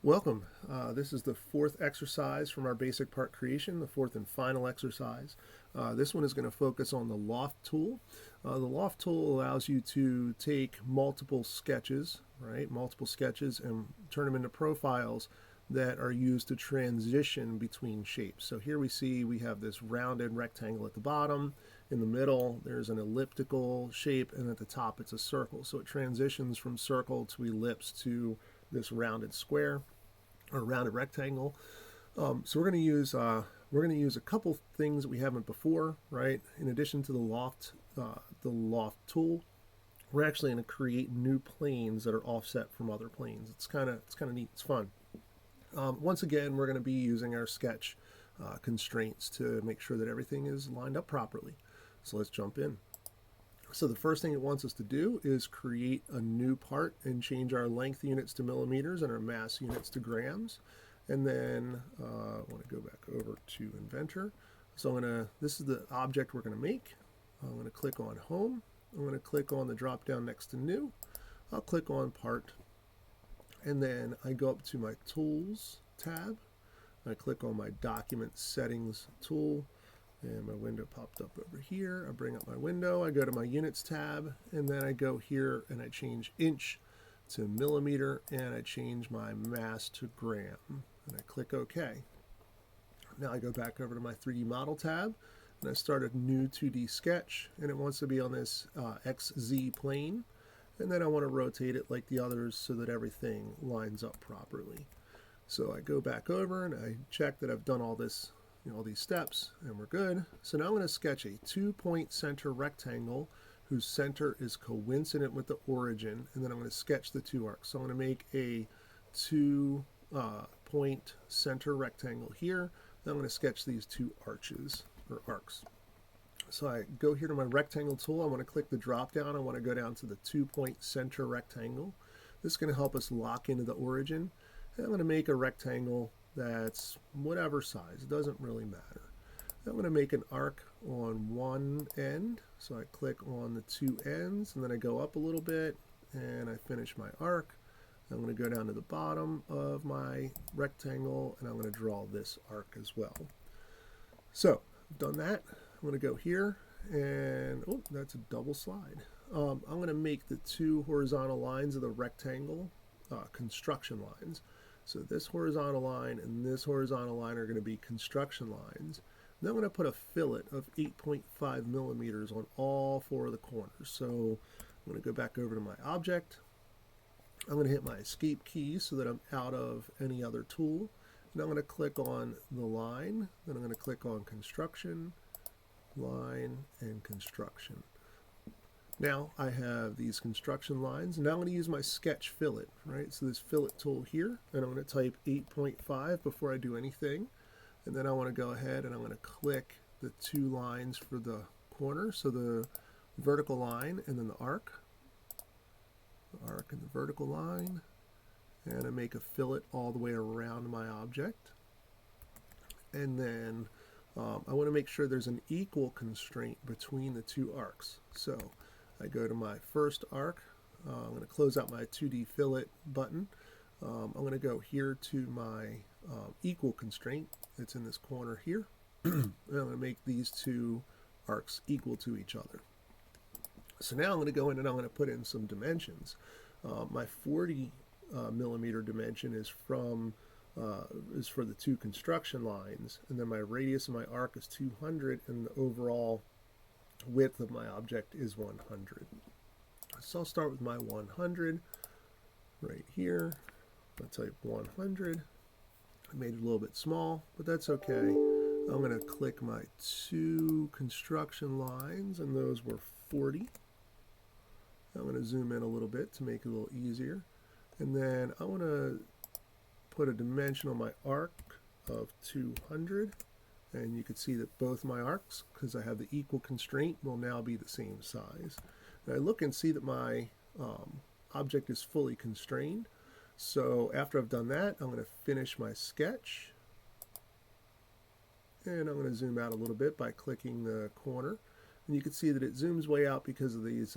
Welcome. This is the fourth exercise from our basic part creation, the fourth and final exercise. This one is going to focus on the Loft tool. The Loft tool allows you to take multiple sketches, right, multiple sketches and turn them into profiles that are used to transition between shapes. So here we have this rounded rectangle at the bottom. In the middle, there's an elliptical shape, and at the top, it's a circle. So it transitions from circle to ellipse to this rounded square or rounded rectangle. So we're going to use a couple things that we haven't before, right? In addition to the Loft tool, we're actually going to create new planes that are offset from other planes. It's kind of neat. It's fun. Once again, we're going to be using our sketch constraints to make sure that everything is lined up properly. So let's jump in. So the first thing it wants us to do is create a new part and change our length units to millimeters and our mass units to grams. And then I want to go back over to Inventor. So this is the object we're going to make. I'm going to click on Home. I'm going to click on the drop down next to New. I'll click on Part. And then I go up to my Tools tab. I click on my Document Settings tool. And my window popped up over here. I bring up my window, I go to my Units tab, and then I go here and I change inch to millimeter, and I change my mass to gram, and I click OK. Now I go back over to my 3D Model tab, and I start a new 2D sketch, and it wants to be on this XZ plane, and then I want to rotate it like the others so that everything lines up properly. So I go back over and I check that I've done all this, all these steps, and we're good. So now I'm going to sketch a 2-point center rectangle whose center is coincident with the origin, and then I'm going to sketch the two arcs. So I'm going to make a 2-point center rectangle here. Then I'm going to sketch these two arches or arcs. So I go here to my rectangle tool. I want to click the drop down. I want to go down to the 2-point center rectangle. This is going to help us lock into the origin. And I'm going to make a rectangle that's whatever size. It doesn't really matter. I'm going to make an arc on one end. So I click on the two ends, and then I go up a little bit, and I finish my arc. I'm going to go down to the bottom of my rectangle, and I'm going to draw this arc as well. So I've done that. I'm going to go here, and oh, that's a double slide. I'm going to make the two horizontal lines of the rectangle construction lines. So this horizontal line and this horizontal line are going to be construction lines. Then I'm going to put a fillet of 8.5 millimeters on all four of the corners. So I'm going to go back over to my object. I'm going to hit my escape key so that I'm out of any other tool. And I'm going to click on the line. Then I'm going to click on construction, line, and construction. Now I have these construction lines, and now I'm going to use my sketch fillet, right? So this fillet tool here, and I'm going to type 8.5 before I do anything. And then I want to go ahead and I'm going to click the two lines for the corner, so the vertical line and then the arc and the vertical line, and I make a fillet all the way around my object. And then I want to make sure there's an equal constraint between the two arcs. So I go to my first arc. I'm going to close out my 2D fillet button. I'm going to go here to my equal constraint. It's in this corner here. And I'm going to make these two arcs equal to each other. So now I'm going to go in and I'm going to put in some dimensions. My 40 millimeter dimension is for the two construction lines, and then my radius of my arc is 200, and the overall width of my object is 100. So I'll start with my 100 right here. I'll type 100. I made it a little bit small, but that's okay. I'm going to click my two construction lines, and those were 40. I'm going to zoom in a little bit to make it a little easier. And then I want to put a dimension on my arc of 200. And you can see that both my arcs, because I have the equal constraint, will now be the same size. And I look and see that my object is fully constrained. So after I've done that, I'm going to finish my sketch. And I'm going to zoom out a little bit by clicking the corner. And you can see that it zooms way out because of these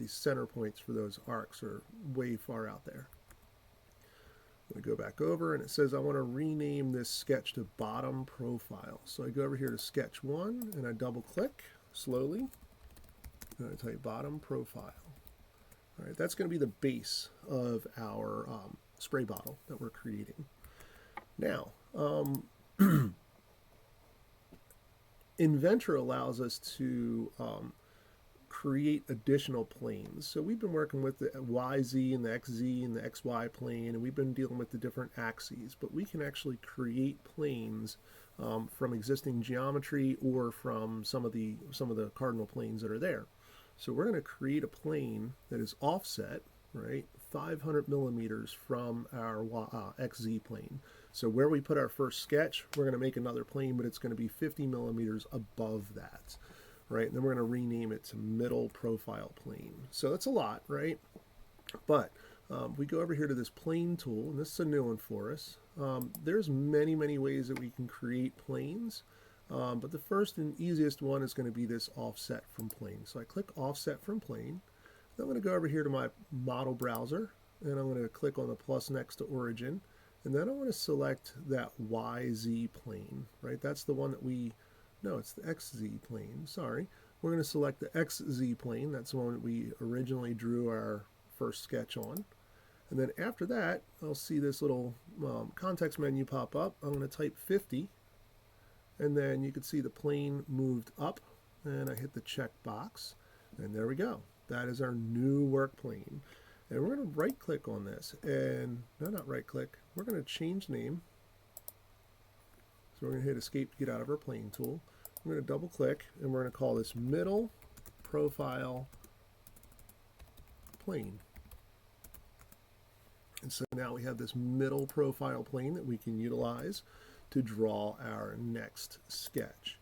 center points for those arcs are way far out there. I'm going to go back over, and it says I want to rename this sketch to bottom profile. So I go over here to sketch 1, and I double click slowly, and I type bottom profile. All right, that's going to be the base of our spray bottle that we're creating. Now, Inventor allows us to create additional planes. So we've been working with the YZ and the XZ and the XY plane, and we've been dealing with the different axes, but we can actually create planes from existing geometry or from some of the cardinal planes that are there. So we're going to create a plane that is offset, right, 500 millimeters from our XZ plane. So where we put our first sketch, we're going to make another plane, but it's going to be 50 millimeters above that, right? And then we're going to rename it to middle profile plane. So that's a lot, right? But we go over here to this plane tool, and this is a new one for us. There's many, many ways that we can create planes. But the first and easiest one is going to be this offset from plane. So I click offset from plane. Then I'm going to go over here to my model browser, and I'm going to click on the plus next to origin. And then I want to select that YZ plane, right? That's the one that no, it's the XZ plane, sorry. We're going to select the XZ plane. That's the one that we originally drew our first sketch on. And then after that, I'll see this little context menu pop up. I'm going to type 50. And then you can see the plane moved up, and I hit the check box, and there we go. That is our new work plane. And we're going to right click on this, and no, not right click, we're going to change name. So we're going to hit escape to get out of our plane tool. I'm going to double click, and we're going to call this middle profile plane. And so now we have this middle profile plane that we can utilize to draw our next sketch.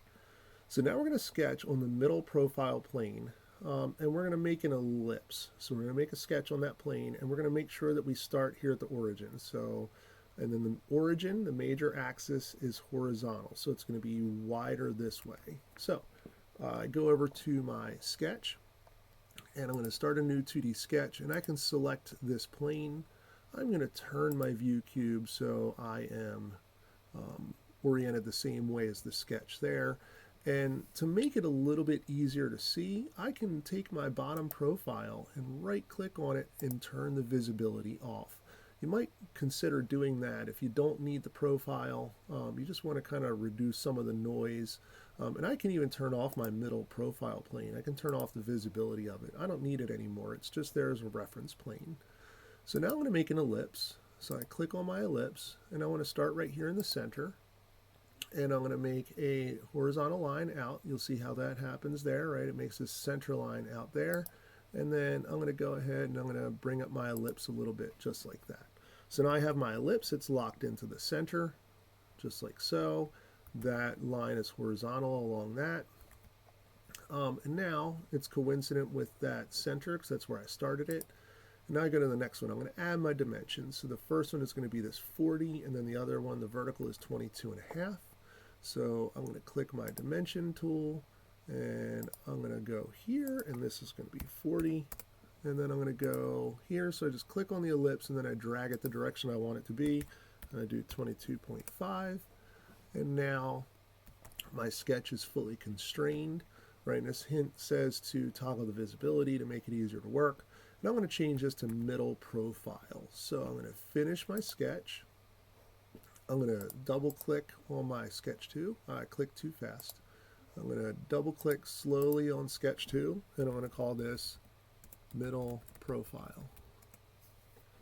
So now we're going to sketch on the middle profile plane, and we're going to make an ellipse. So we're going to make a sketch on that plane, and we're going to make sure that we start here at the origin. So, and then the origin, the major axis, is horizontal, so it's going to be wider this way. So I go over to my sketch, and I'm going to start a new 2D sketch, and I can select this plane. I'm going to turn my view cube so I am oriented the same way as the sketch there. And to make it a little bit easier to see, I can take my bottom profile and right click on it and turn the visibility off. You might consider doing that if you don't need the profile. You just want to kind of reduce some of the noise. And I can even turn off my middle profile plane. I can turn off the visibility of it. I don't need it anymore. It's just there as a reference plane. So now I'm going to make an ellipse. So I click on my ellipse, and I want to start right here in the center, and I'm going to make a horizontal line out. You'll see how that happens there, right? It makes this center line out there, and then I'm going to go ahead and I'm going to bring up my ellipse a little bit, just like that. So now I have my ellipse. It's locked into the center, just like so. That line is horizontal along that. And now it's coincident with that center, because that's where I started it. Now I go to the next one. I'm going to add my dimensions. So the first one is going to be this 40, and then the other one, the vertical, is 22.5. So I'm going to click my dimension tool, and I'm going to go here, and this is going to be 40. And then I'm going to go here. So I just click on the ellipse, and then I drag it the direction I want it to be. And I do 22.5. And now my sketch is fully constrained. Right, and this hint says to toggle the visibility to make it easier to work. And I'm going to change this to middle profile. So I'm going to finish my sketch. I'm going to double click on my sketch 2. I clicked too fast. I'm going to double click slowly on sketch 2, and I'm going to call this middle profile.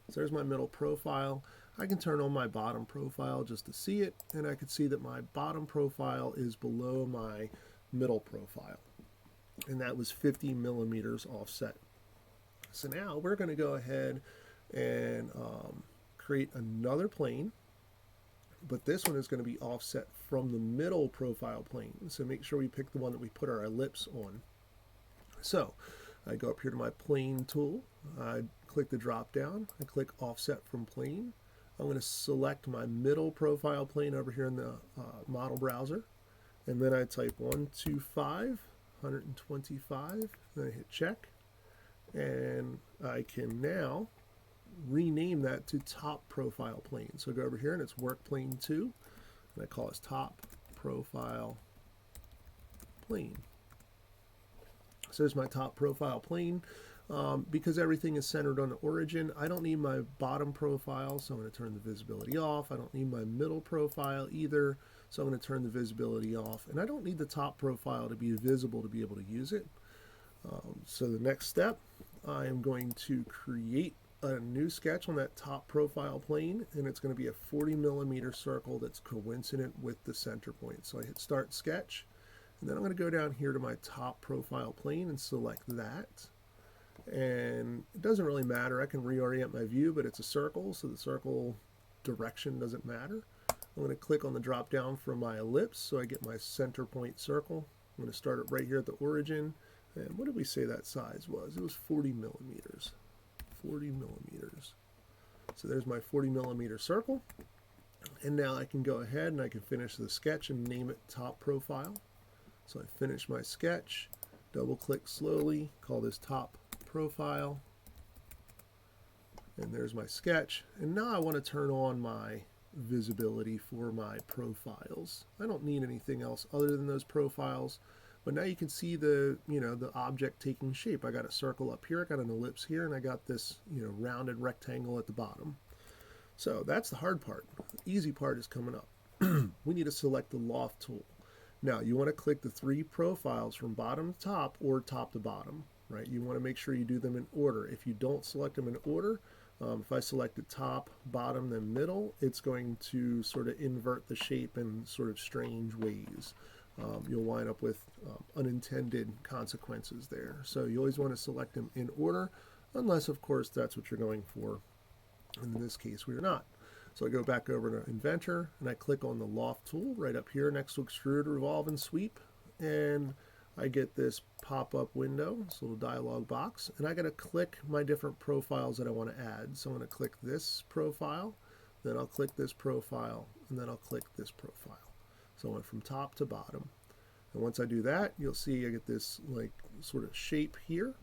So there's my middle profile. I can turn on my bottom profile just to see it, and I can see that my bottom profile is below my middle profile. And that was 50 millimeters offset. So now we're going to go ahead and create another plane, but this one is going to be offset from the middle profile plane. So make sure we pick the one that we put our ellipse on. So I go up here to my plane tool, I click the drop down, I click offset from plane. I'm going to select my middle profile plane over here in the model browser, and then I type 125, 125, then I hit check. And I can now rename that to top profile plane. So I go over here and it's work plane 2, and I call this top profile plane. So there's my top profile plane. Because everything is centered on the origin, I don't need my bottom profile, so I'm going to turn the visibility off. I don't need my middle profile either, so I'm going to turn the visibility off. And I don't need the top profile to be visible to be able to use it. So the next step, I am going to create a new sketch on that top profile plane, and it's going to be a 40 millimeter circle that's coincident with the center point. So I hit Start Sketch, and then I'm going to go down here to my top profile plane and select that. And it doesn't really matter. I can reorient my view, but it's a circle, so the circle direction doesn't matter. I'm going to click on the drop down for my ellipse so I get my center point circle. I'm going to start it right here at the origin. And what did we say that size was? It was 40 millimeters. 40 millimeters. So there's my 40 millimeter circle. And now I can go ahead and I can finish the sketch and name it top profile. So I finish my sketch, double click slowly, call this top profile, and there's my sketch. And now I want to turn on my visibility for my profiles. I don't need anything else other than those profiles, but now you can see the the object taking shape. I got a circle up here, I got an ellipse here, and I got this rounded rectangle at the bottom. So that's the hard part. The easy part is coming up. We need to select the Loft tool. Now you want to click the 3 profiles from bottom to top or top to bottom. Right, you want to make sure you do them in order. If you don't select them in order, if I select the top, bottom, then middle, it's going to sort of invert the shape in sort of strange ways. You'll wind up with unintended consequences there. So you always want to select them in order, unless of course that's what you're going for. And in this case we are not. So I go back over to Inventor and I click on the Loft tool right up here next to Extrude, Revolve, and Sweep, and I get this pop-up window, this little dialog box, and I got to click my different profiles that I want to add. So I'm going to click this profile, then I'll click this profile, and then I'll click this profile. So I went from top to bottom. And once I do that, you'll see I get this like sort of shape here.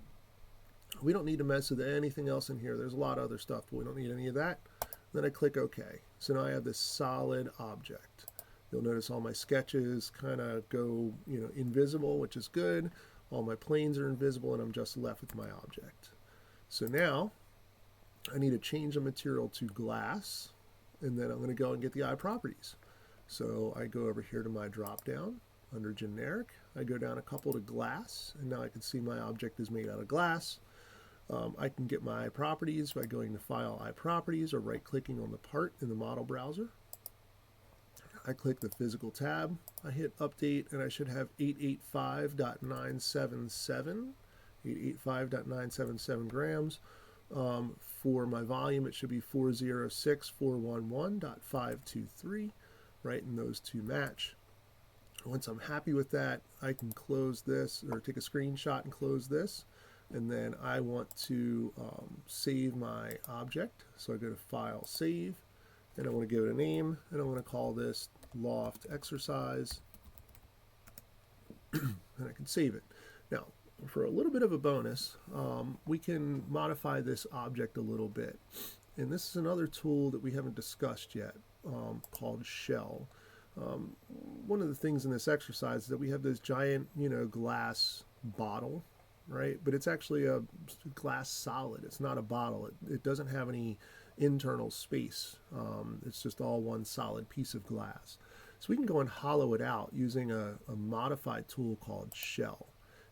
We don't need to mess with anything else in here. There's a lot of other stuff, but we don't need any of that. Then I click OK. So now I have this solid object. You'll notice all my sketches kind of go, invisible, which is good. All my planes are invisible, and I'm just left with my object. So now I need to change the material to glass, and then I'm going to go and get the eye properties. So I go over here to my drop down under generic. I go down a couple to glass, and now I can see my object is made out of glass. I can get my eye properties by going to File, Eye Properties, or right-clicking on the part in the model browser. I click the physical tab, I hit update, and I should have 885.977 grams. For my volume, it should be 406.411.523, right, and those two match. Once I'm happy with that, I can close this, or take a screenshot and close this, and then I want to save my object. So I go to File, Save, and I want to give it a name, and I'm going to call this Loft Exercise, and I can save it. Now, for a little bit of a bonus, we can modify this object a little bit, and this is another tool that we haven't discussed yet, called Shell. One of the things in this exercise is that we have this giant, glass bottle, right? But it's actually a glass solid. It's not a bottle. It doesn't have any internal space. It's just all one solid piece of glass. So we can go and hollow it out using a modified tool called Shell.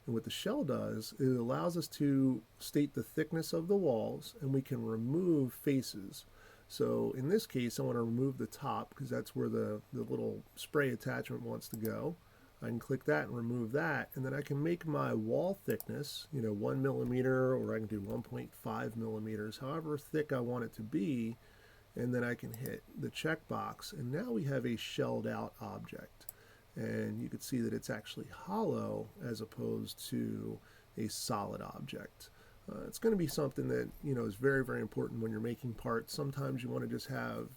And what the Shell does, it allows us to state the thickness of the walls, and we can remove faces. So in this case, I want to remove the top because that's where the little spray attachment wants to go. I can click that and remove that, and then I can make my wall thickness, 1 millimeter, or I can do 1.5 millimeters, however thick I want it to be, and then I can hit the checkbox, and now we have a shelled out object. And you can see that it's actually hollow as opposed to a solid object. It's going to be something that is very, very important when you're making parts. Sometimes you want to just have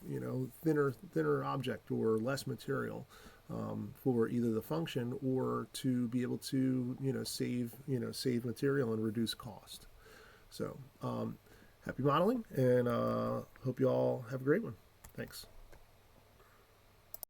thinner object or less material for either the function or to be able to save material and reduce cost. So Happy modeling, and hope you all have a great one. Thanks.